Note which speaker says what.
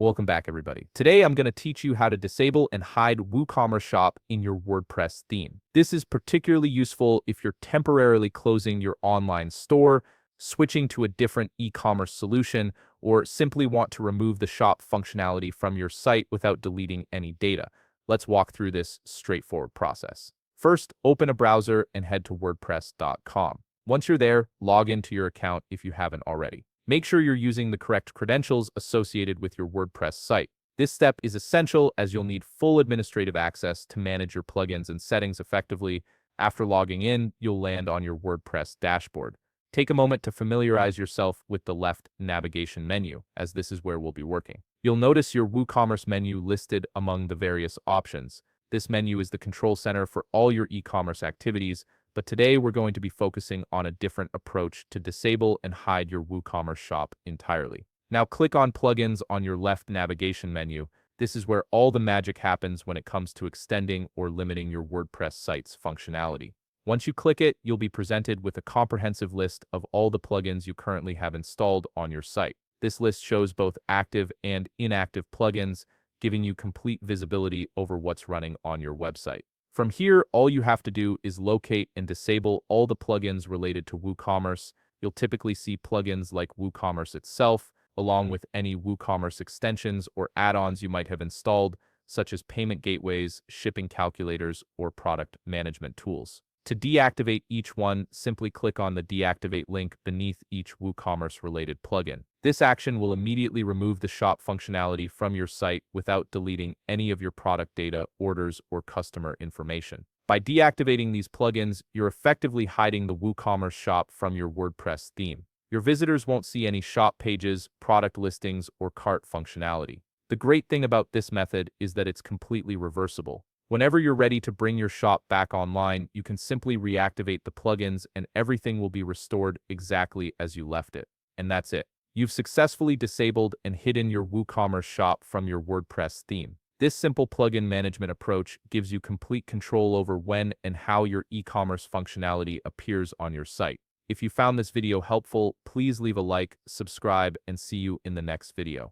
Speaker 1: Welcome back, everybody. Today, I'm going to teach you how to disable and hide WooCommerce Shop in your WordPress theme. This is particularly useful if you're temporarily closing your online store, switching to a different e-commerce solution, or simply want to remove the shop functionality from your site without deleting any data. Let's walk through this straightforward process. First, open a browser and head to WordPress.com. Once you're there, log into your account if you haven't already. Make sure you're using the correct credentials associated with your WordPress site. This step is essential as you'll need full administrative access to manage your plugins and settings effectively. After logging in, you'll land on your WordPress dashboard. Take a moment to familiarize yourself with the left navigation menu, as this is where we'll be working. You'll notice your WooCommerce menu listed among the various options. This menu is the control center for all your e-commerce activities, but today we're going to be focusing on a different approach to disable and hide your WooCommerce shop entirely. Now click on Plugins on your left navigation menu. This is where all the magic happens when it comes to extending or limiting your WordPress site's functionality. Once you click it, you'll be presented with a comprehensive list of all the plugins you currently have installed on your site. This list shows both active and inactive plugins, giving you complete visibility over what's running on your website. From here, all you have to do is locate and disable all the plugins related to WooCommerce. You'll typically see plugins like WooCommerce itself, along with any WooCommerce extensions or add-ons you might have installed, such as payment gateways, shipping calculators, or product management tools. To deactivate each one, simply click on the deactivate link beneath each WooCommerce-related plugin. This action will immediately remove the shop functionality from your site without deleting any of your product data, orders, or customer information. By deactivating these plugins, you're effectively hiding the WooCommerce shop from your WordPress theme. Your visitors won't see any shop pages, product listings, or cart functionality. The great thing about this method is that it's completely reversible. Whenever you're ready to bring your shop back online, you can simply reactivate the plugins and everything will be restored exactly as you left it. And that's it. You've successfully disabled and hidden your WooCommerce shop from your WordPress theme. This simple plugin management approach gives you complete control over when and how your e-commerce functionality appears on your site. If you found this video helpful, please leave a like, subscribe, and see you in the next video.